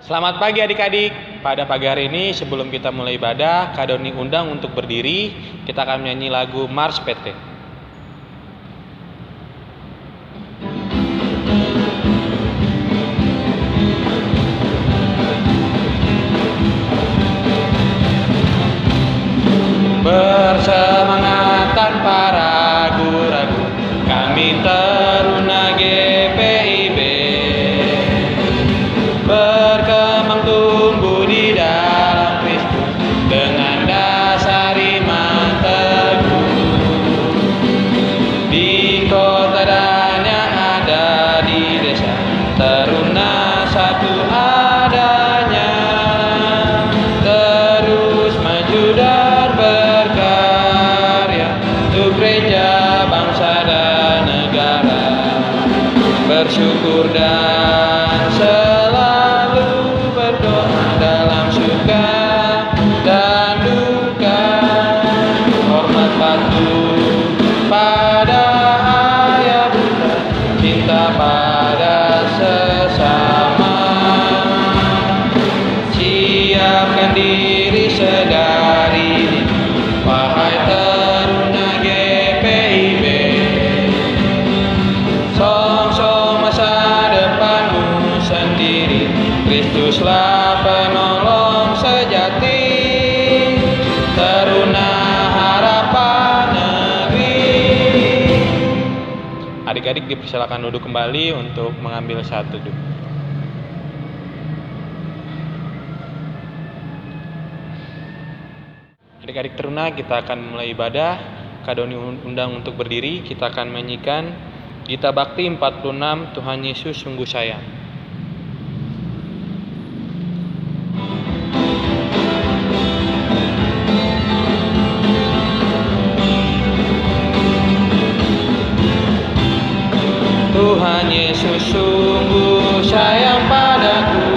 Selamat pagi adik-adik. Pada pagi hari ini sebelum kita mulai ibadah, Kak Doni undang untuk berdiri. Kita akan menyanyi lagu Mars PT. Bersemangat tanpa ragu-ragu, kami Taruna GPIB berkembang tumbuh di dalam Kristus dengan dasar iman teguh. Di kota dan yang ada di desa, Taruna satu adanya, terus maju dan berkarya untuk gereja, bangsa dan negara. Bersyukur dan selalu berdoa dalam suka dan duka, hormat patuh pada ayah bunda, cinta pada sesama, siapkan diri sedari dini, wahai Taruna GPIB. Song-song masa depanmu sendiri, Kristuslah penolong sejati, Taruna harapan negeri. Adik-adik dipersilakan duduk kembali untuk mengambil saat teduh. Adik-adik Taruna, kita akan mulai ibadah. Kak Doni undang untuk berdiri. Kita akan menyanyikan Gita Bakti 46, Tuhan Yesus sungguh sayang. Tuhan Yesus sungguh sayang padaku,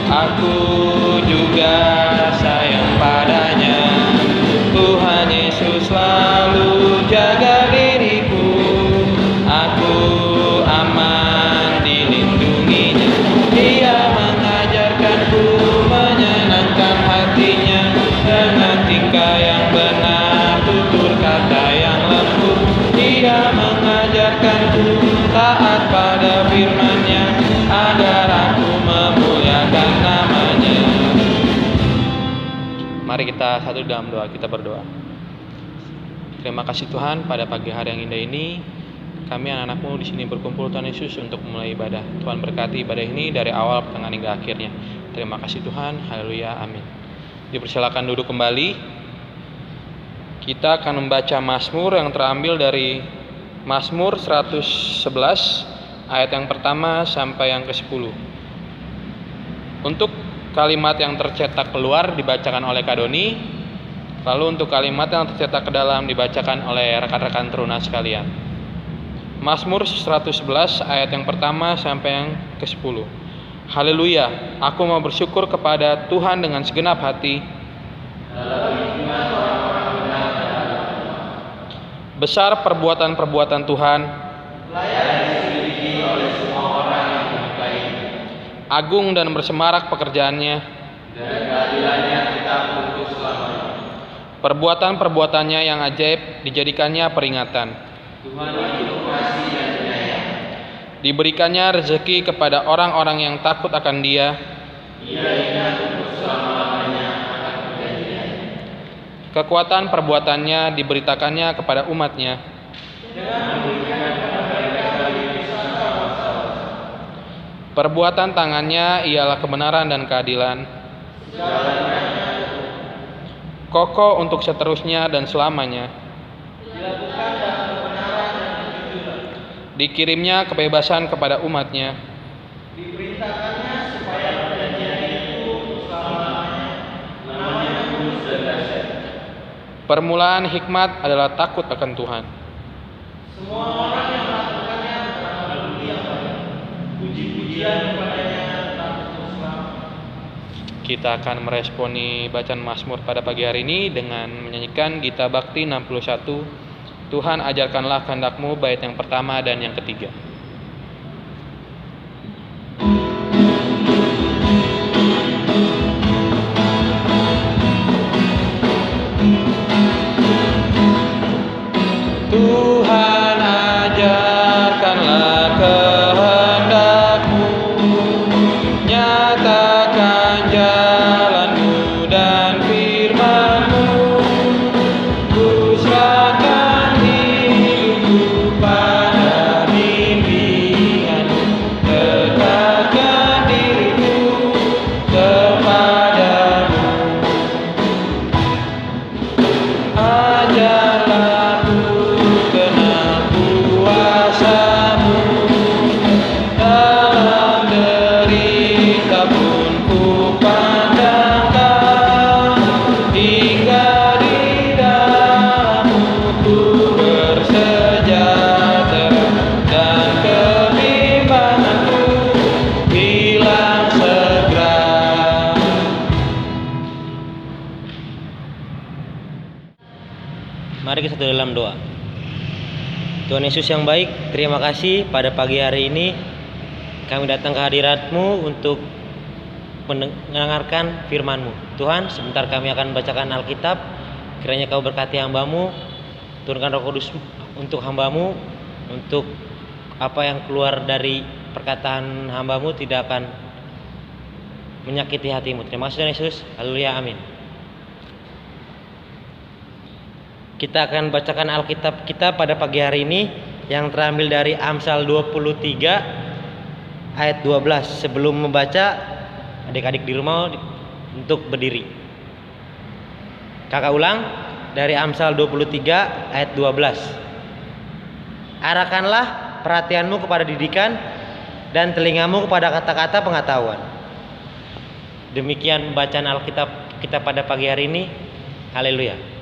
aku juga sayang padanya. Tuhan Yesus selalu jaga diriku, aku aman dilindunginya. Dia mengajarkanku menyenangkan hatinya, dengan tingkah yang benar, tutur kata yang lembut. Dia mengajarkanku taat pada firman-Nya, agar aku memuliakan nama-Nya. Mari kita satu dalam doa, kita berdoa. Terima kasih Tuhan, pada pagi hari yang indah ini kami anak-anak-Mu di sini berkumpul Tuhan Yesus untuk mulai ibadah. Tuhan berkati ibadah ini dari awal pertengahan hingga akhirnya. Terima kasih Tuhan, haleluya, amin. Dipersilakan duduk kembali. Kita akan membaca Mazmur yang terambil dari Mazmur 111 ayat yang pertama sampai yang ke-10. Untuk kalimat yang tercetak keluar dibacakan oleh Kak Doni, lalu untuk kalimat yang tercetak ke dalam dibacakan oleh rekan-rekan Taruna sekalian. Mazmur 111 ayat yang pertama sampai yang ke-10. Haleluya, aku mau bersyukur kepada Tuhan dengan segenap hati. Besar perbuatan-perbuatan Tuhan, layak diselidiki oleh semua orang yang menyukai. Agung dan bersemarak pekerjaannya, dan keadilannya tetap untuk selamanya. Perbuatan-perbuatannya yang ajaib dijadikannya peringatan. Tuhan itu kasih dan penyayang. Diberikannya rezeki kepada orang-orang yang takut akan Dia. Ia ingat untuk selama-lamanya akan perjanjiannya. Kekuatan perbuatannya diberitakannya kepada umat-Nya. Perbuatan tangannya ialah kebenaran dan keadilan. Kokoh untuk seterusnya dan selamanya. Dikirimnya kebebasan kepada umat-Nya. Diberitakannya supaya perjanjian itu selama-lamanya, namanya kudus dan dahsyat. Permulaan hikmat adalah takut akan Tuhan. Semua orang yang melakukannya berbudi yang baik. Puji-pujian kepadanya tetap terus selama. Kita akan meresponi bacaan Mazmur pada pagi hari ini dengan menyanyikan Gita Bakti 61, Tuhan ajarkanlah kehendak-Mu, bait yang pertama dan yang ketiga. Mari kita dalam doa. Tuhan Yesus yang baik, terima kasih pada pagi hari ini kami datang ke hadirat-Mu untuk mendengarkan firman-Mu. Tuhan, sebentar kami akan membacakan Alkitab. Kiranya Kau berkati hamba-Mu, turunkan Roh Kudus untuk hamba-Mu, untuk apa yang keluar dari perkataan hamba-Mu tidak akan menyakiti hati-Mu. Terima kasih Tuhan Yesus. Haleluya, amin. Kita akan bacakan Alkitab kita pada pagi hari ini yang terambil dari Amsal 23 ayat 12. Sebelum membaca, adik-adik di rumah untuk berdiri. Kakak ulang dari Amsal 23 ayat 12. Arahkanlah perhatianmu kepada didikan dan telingamu kepada kata-kata pengetahuan. Demikian bacaan Alkitab kita pada pagi hari ini. Haleluya.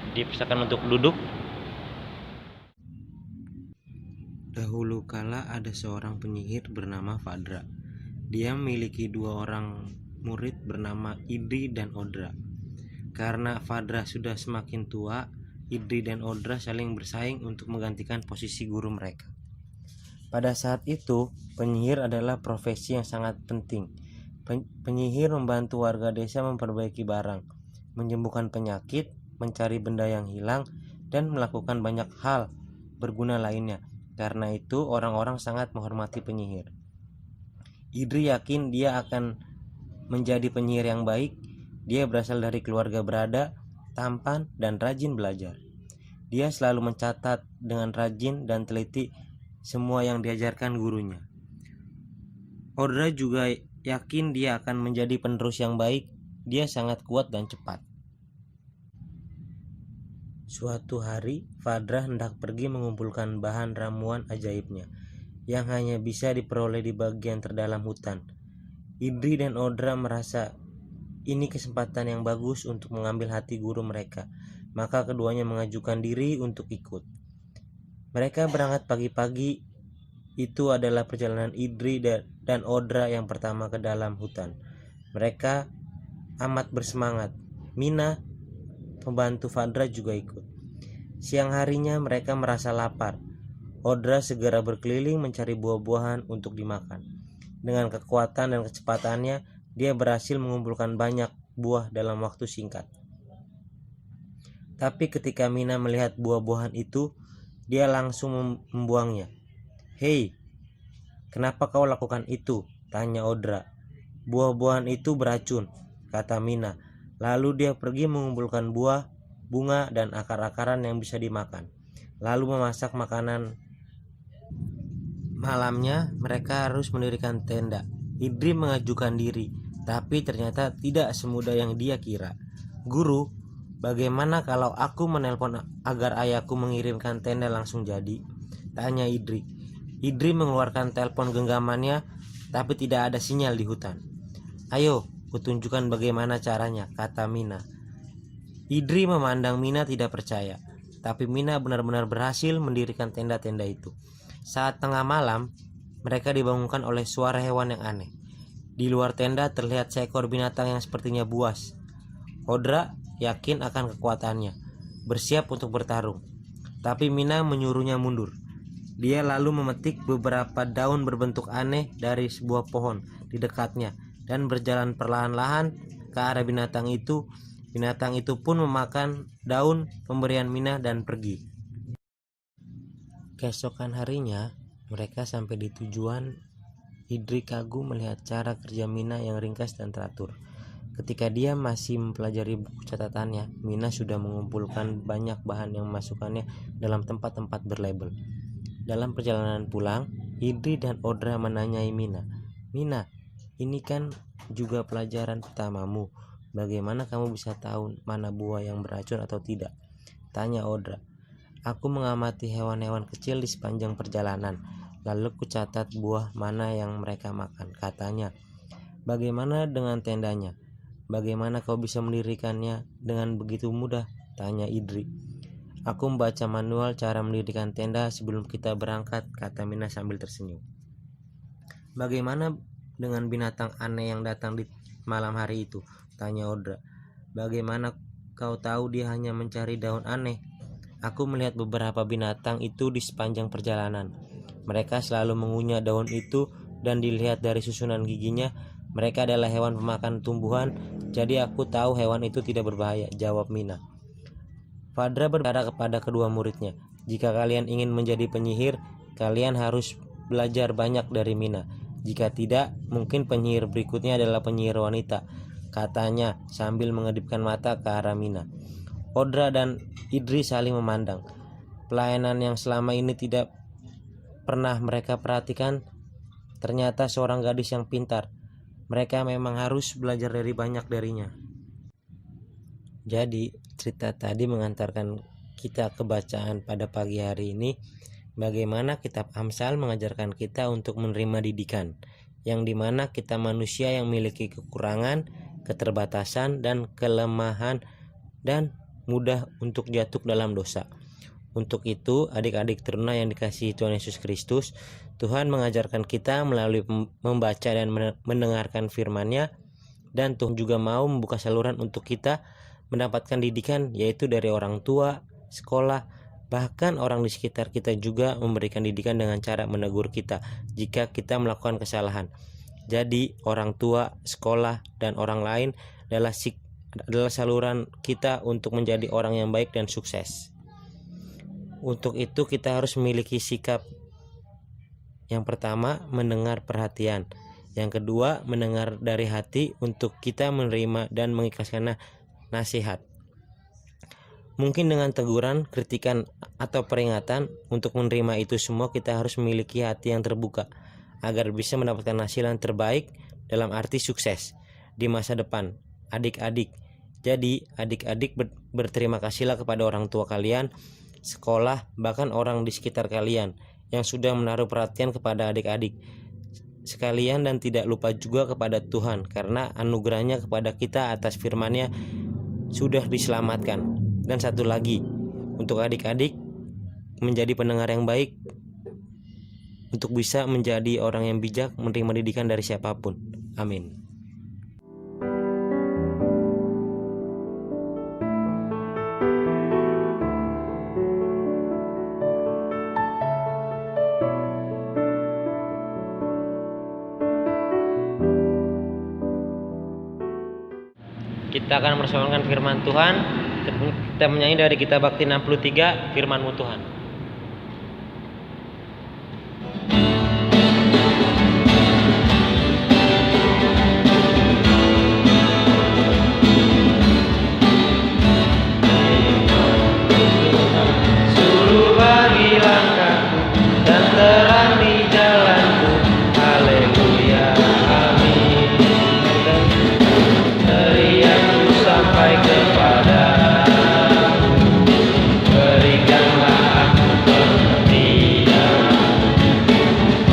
Dipersilakan untuk duduk. Dahulu kala ada seorang penyihir bernama Fadra. Dia memiliki 2 orang murid bernama Idri dan Odra. Karena Fadra sudah semakin tua, Idri dan Odra saling bersaing untuk menggantikan posisi guru mereka. Pada saat itu, penyihir adalah profesi yang sangat penting. Penyihir membantu warga desa memperbaiki barang, menyembuhkan penyakit, mencari benda yang hilang, dan melakukan banyak hal berguna lainnya. Karena itu orang-orang sangat menghormati penyihir. Idri yakin dia akan menjadi penyihir yang baik. Dia berasal dari keluarga berada, tampan, dan rajin belajar. Dia selalu mencatat dengan rajin dan teliti semua yang diajarkan gurunya. Odra juga yakin dia akan menjadi penerus yang baik. Dia sangat kuat dan cepat. Suatu hari, Fadra hendak pergi mengumpulkan bahan ramuan ajaibnya yang hanya bisa diperoleh di bagian terdalam hutan. Idri dan Odra merasa ini kesempatan yang bagus untuk mengambil hati guru mereka, maka keduanya mengajukan diri untuk ikut. Mereka berangkat pagi-pagi. Itu adalah perjalanan Idri dan Odra yang pertama ke dalam hutan. Mereka amat bersemangat. Mina, pembantu Fadra, juga ikut. Siang harinya mereka merasa lapar. Odra segera berkeliling mencari buah-buahan untuk dimakan. Dengan kekuatan dan kecepatannya, dia berhasil mengumpulkan banyak buah dalam waktu singkat. Tapi ketika Mina melihat buah-buahan itu, dia langsung membuangnya. "Hei, kenapa kau lakukan itu?" tanya Odra. "Buah-buahan itu beracun," kata Mina. Lalu dia pergi mengumpulkan buah, bunga, dan akar-akaran yang bisa dimakan. Lalu memasak makanan. Malamnya mereka harus mendirikan tenda. Idri mengajukan diri, tapi ternyata tidak semudah yang dia kira. "Guru, bagaimana kalau aku menelpon agar ayahku mengirimkan tenda langsung jadi?" tanya Idri. Idri mengeluarkan telepon genggamannya, tapi tidak ada sinyal di hutan. "Ayo, kutunjukkan bagaimana caranya," kata Mina. Idri memandang Mina tidak percaya, tapi Mina benar-benar berhasil mendirikan tenda-tenda itu. Saat tengah malam, mereka dibangunkan oleh suara hewan yang aneh. Di luar tenda terlihat seekor binatang yang sepertinya buas. Odra yakin akan kekuatannya, bersiap untuk bertarung. Tapi Mina menyuruhnya mundur. Dia lalu memetik beberapa daun berbentuk aneh dari sebuah pohon di dekatnya dan berjalan perlahan-lahan ke arah binatang itu. Binatang itu pun memakan daun pemberian Mina dan pergi. Keesokan harinya, mereka sampai di tujuan. Idri kagum melihat cara kerja Mina yang ringkas dan teratur. Ketika dia masih mempelajari buku catatannya, Mina sudah mengumpulkan banyak bahan yang memasukkannya dalam tempat-tempat berlabel. Dalam perjalanan pulang, Idri dan Odra menanyai Mina, "Mina, ini kan juga pelajaran pertamamu. Bagaimana kamu bisa tahu mana buah yang beracun atau tidak?" tanya Audra. Aku mengamati hewan-hewan kecil di sepanjang perjalanan, lalu kucatat buah mana yang mereka makan, katanya. Bagaimana dengan tendanya? Bagaimana kau bisa mendirikannya dengan begitu mudah? Tanya Idri. Aku membaca manual cara mendirikan tenda sebelum kita berangkat, kata Mina sambil tersenyum. Bagaimana dengan binatang aneh yang datang di malam hari itu? Tanya Audra. Bagaimana kau tahu dia hanya mencari daun aneh? Aku melihat beberapa binatang itu di sepanjang perjalanan. Mereka selalu mengunyah daun itu dan dilihat dari susunan giginya, mereka adalah hewan pemakan tumbuhan, jadi aku tahu hewan itu tidak berbahaya, jawab Mina. Fadra berkata kepada kedua muridnya, jika kalian ingin menjadi penyihir, kalian harus belajar banyak dari Mina. Jika tidak, mungkin penyihir berikutnya adalah penyihir wanita, katanya sambil mengedipkan mata ke arah Mina. Audra dan Idri saling memandang. Pelayanan yang selama ini tidak pernah mereka perhatikan ternyata seorang gadis yang pintar. Mereka memang harus belajar dari banyak darinya. Jadi cerita tadi mengantarkan kita ke bacaan pada pagi hari ini, bagaimana kitab Amsal mengajarkan kita untuk menerima didikan, yang dimana kita manusia yang memiliki kekurangan, keterbatasan, dan kelemahan, dan mudah untuk jatuh dalam dosa. Untuk itu, adik-adik teruna yang dikasihi Tuhan Yesus Kristus, Tuhan mengajarkan kita melalui membaca dan mendengarkan firman-Nya, dan Tuhan juga mau membuka saluran untuk kita mendapatkan didikan, yaitu dari orang tua, sekolah, bahkan orang di sekitar kita juga memberikan didikan dengan cara menegur kita jika kita melakukan kesalahan. Jadi orang tua, sekolah, dan orang lain adalah saluran kita untuk menjadi orang yang baik dan sukses. Untuk itu kita harus memiliki sikap. Yang pertama, mendengar perhatian. Yang kedua, mendengar dari hati untuk kita menerima dan mengikhlaskan nasihat. Mungkin dengan teguran, kritikan, atau peringatan. Untuk menerima itu semua kita harus memiliki hati yang terbuka agar bisa mendapatkan hasil yang terbaik dalam arti sukses di masa depan. Adik-adik, jadi adik-adik berterima kasihlah kepada orang tua kalian, sekolah, bahkan orang di sekitar kalian yang sudah menaruh perhatian kepada adik-adik sekalian, dan tidak lupa juga kepada Tuhan karena anugerahnya kepada kita atas firman-Nya sudah diselamatkan. Dan satu lagi, untuk adik-adik menjadi pendengar yang baik untuk bisa menjadi orang yang bijak menerima didikan dari siapapun. Amin. Kita akan bersamakan firman Tuhan. Kita menyanyi dari kitab Bakti 63, Firman-Mu Tuhan. Suluh bagi langkahku dan terang di jalanku. Haleluya, amin. Teriakku sampai kepada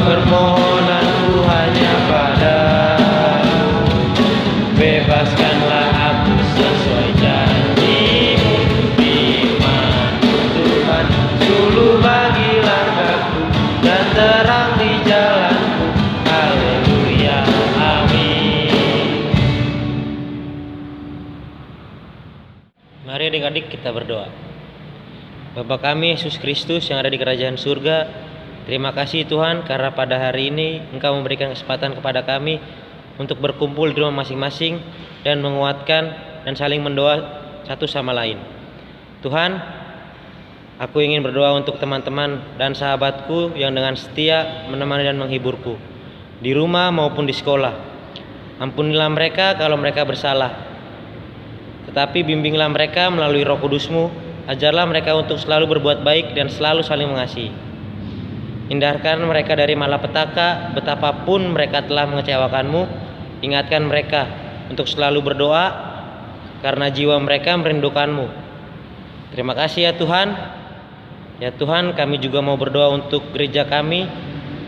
permohonanku hanya padamu, bebaskanlah aku sesuai janji-Mu, firman-Mu Tuhan, suluh bagi langkahku dan terang di jalanku. Haleluya, amin. Mari adik-adik kita berdoa. Bapa kami Yesus Kristus yang ada di kerajaan surga, terima kasih Tuhan karena pada hari ini Engkau memberikan kesempatan kepada kami untuk berkumpul di rumah masing-masing dan menguatkan dan saling mendoa satu sama lain. Tuhan, aku ingin berdoa untuk teman-teman dan sahabatku yang dengan setia menemani dan menghiburku di rumah maupun di sekolah. Ampunilah mereka kalau mereka bersalah, tetapi bimbinglah mereka melalui Roh Kudus-Mu. Ajarlah mereka untuk selalu berbuat baik dan selalu saling mengasihi. Hindarkan mereka dari malapetaka, betapapun mereka telah mengecewakan-Mu. Ingatkan mereka untuk selalu berdoa, karena jiwa mereka merindukan-Mu. Terima kasih ya Tuhan. Ya Tuhan, kami juga mau berdoa untuk gereja kami,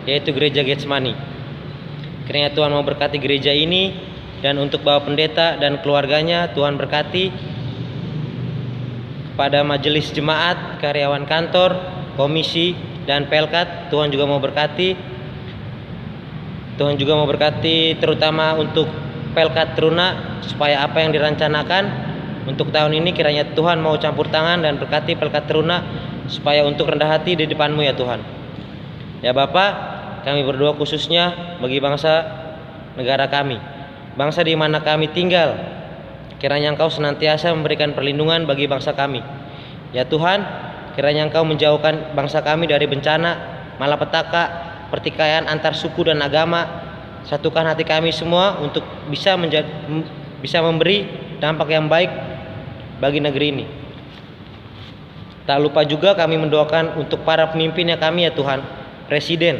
yaitu gereja Getsemani. Kiranya Tuhan mau berkati gereja ini, dan untuk Bapak Pendeta dan keluarganya Tuhan berkati. Kepada majelis jemaat, karyawan kantor, komisi, dan pelkat, Tuhan juga mau berkati. Tuhan juga mau berkati terutama untuk pelkat Teruna, supaya apa yang direncanakan untuk tahun ini kiranya Tuhan mau campur tangan dan berkati pelkat Teruna, supaya untuk rendah hati di depan-Mu ya Tuhan. Ya Bapa, kami berdoa khususnya bagi bangsa negara kami, bangsa di mana kami tinggal. Kiranya Engkau senantiasa memberikan perlindungan bagi bangsa kami. Ya Tuhan, kiranya Engkau menjauhkan bangsa kami dari bencana, malapetaka, pertikaian antar suku dan agama. Satukan hati kami semua untuk bisa memberi dampak yang baik bagi negeri ini. Tak lupa juga kami mendoakan untuk para pemimpinnya kami ya Tuhan, Presiden,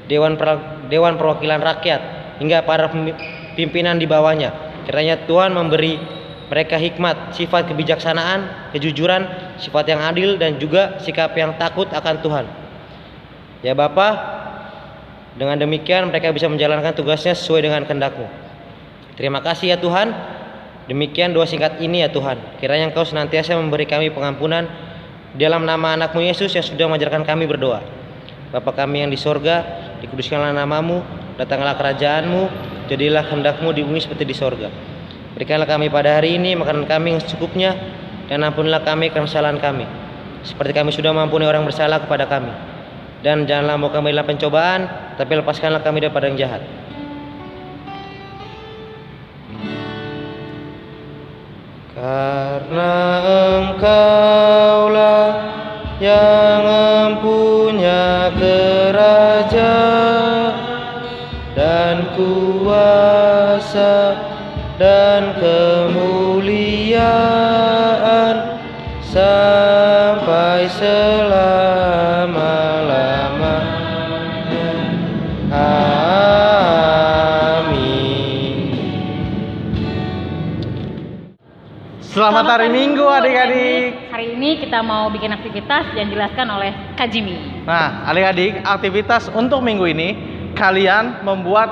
Dewan Perwakilan Rakyat, hingga para pimpinan di bawahnya. Kiranya Tuhan memberi mereka hikmat, sifat kebijaksanaan, kejujuran, sifat yang adil, dan juga sikap yang takut akan Tuhan. Ya Bapa, dengan demikian mereka bisa menjalankan tugasnya sesuai dengan kehendak-Mu. Terima kasih ya Tuhan. Demikian doa singkat ini ya Tuhan. Kiranya Engkau senantiasa memberi kami pengampunan dalam nama anak-Mu Yesus yang sudah mengajarkan kami berdoa. Bapa kami yang di sorga, dikuduskanlah nama-Mu, datanglah kerajaan-Mu, jadilah kehendak-Mu di bumi seperti di sorga. Berikanlah kami pada hari ini makanan kami yang secukupnya, dan ampunilah kami kesalahan kami, seperti kami sudah mengampuni orang bersalah kepada kami. Dan janganlah mau kami dalam pencobaan, tapi lepaskanlah kami daripada yang jahat. Karena Engkaulah yang mempunyai kerajaan dan kuasa dan kemuliaan sampai selama-lamanya. Amin. Selamat hari Minggu adik-adik. Hari ini kita mau bikin aktivitas yang dijelaskan oleh Kak Jimmy. Nah adik-adik, aktivitas untuk minggu ini kalian membuat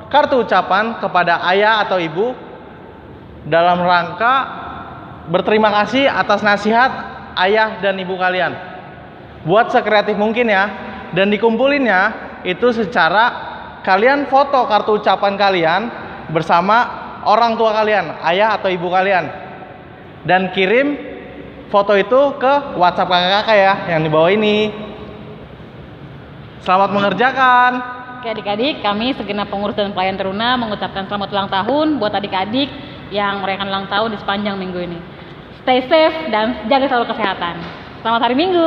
kartu ucapan kepada ayah atau ibu dalam rangka berterima kasih atas nasihat ayah dan ibu kalian. Buat sekreatif mungkin ya, dan dikumpulinnya itu secara kalian foto kartu ucapan kalian bersama orang tua kalian, ayah atau ibu kalian, dan kirim foto itu ke WhatsApp kakak-kakak ya yang di bawah ini. Selamat mengerjakan. Oke adik-adik, kami segenap pengurus dan pelayan Teruna mengucapkan selamat ulang tahun buat adik-adik yang merayakan ulang tahun di sepanjang minggu ini. Stay safe dan jaga selalu kesehatan. Selamat hari Minggu.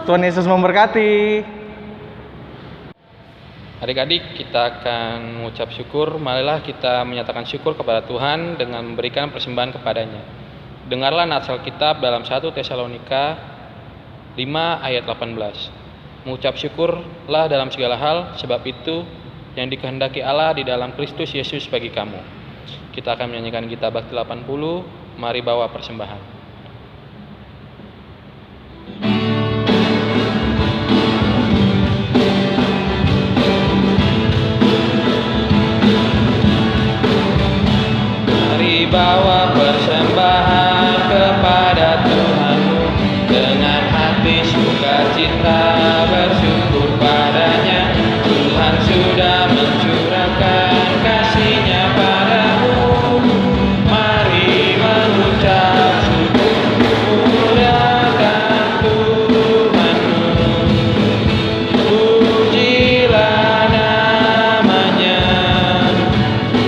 Tuhan Yesus memberkati. Adik-adik, kita akan mengucap syukur. Marilah kita menyatakan syukur kepada Tuhan dengan memberikan persembahan kepadanya. Dengarlah nats Alkitab dalam 1 Tesalonika 5 ayat 18. Mengucap syukurlah dalam segala hal, sebab itu yang dikehendaki Allah di dalam Kristus Yesus bagi kamu. Kita akan menyanyikan Gita Bakti 80. Mari bawa persembahan. Mari bawa persembahan kepada Tuhanmu dengan hati sukacita, bersyukur padanya. Tuhan sudah mencurahkan kasih-Nya padamu. Mari mengucap syukur, muliakan Tuhanmu, pujilah namanya.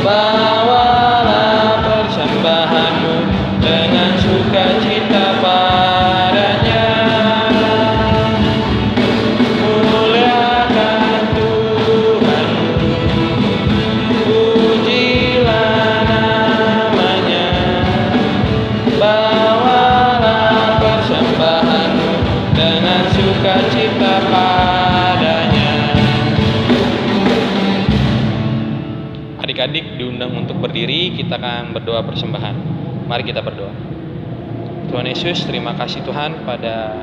Bawalah persembahanmu dengan sukacita padanya. Muliakan Tuhanmu, pujilah namanya. Bawalah persembahanmu dengan sukacita padanya. Adik-adik diundang untuk berdiri, kita akan berdoa persembahan. Mari kita berdoa. Tuhan Yesus, terima kasih Tuhan, pada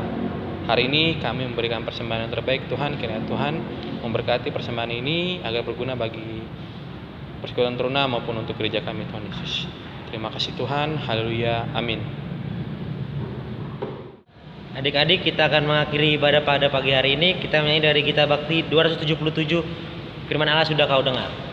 hari ini kami memberikan persembahan yang terbaik Tuhan. Kiranya Tuhan memberkati persembahan ini agar berguna bagi persekutuan teruna maupun untuk gereja kami Tuhan Yesus. Terima kasih Tuhan, haleluya, amin. Adik-adik, kita akan mengakhiri ibadah pada pagi hari ini. Kita menyanyi dari Gita Bakti 277, Firman Allah sudah kau dengar.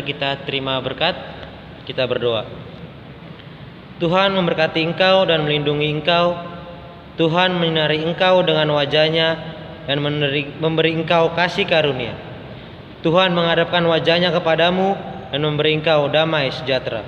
Kita terima berkat, kita berdoa. Tuhan memberkati engkau dan melindungi engkau. Tuhan menyinari engkau dengan wajah-Nya dan memberi engkau kasih karunia. Tuhan menghadapkan wajah-Nya kepadamu dan memberi engkau damai sejahtera.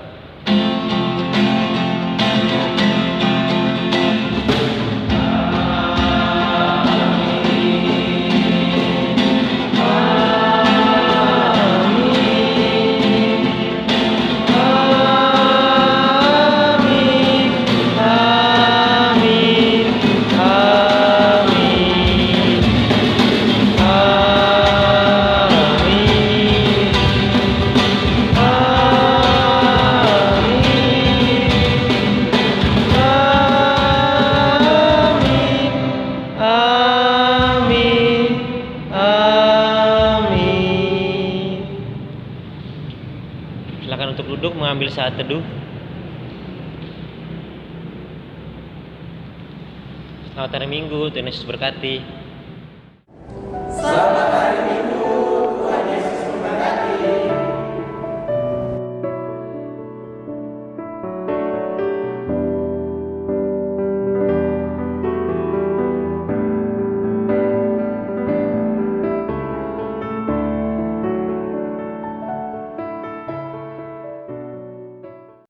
Silakan untuk duduk mengambil saat teduh. Selamat hari Minggu, Tuhan Yesus berkati. Selamat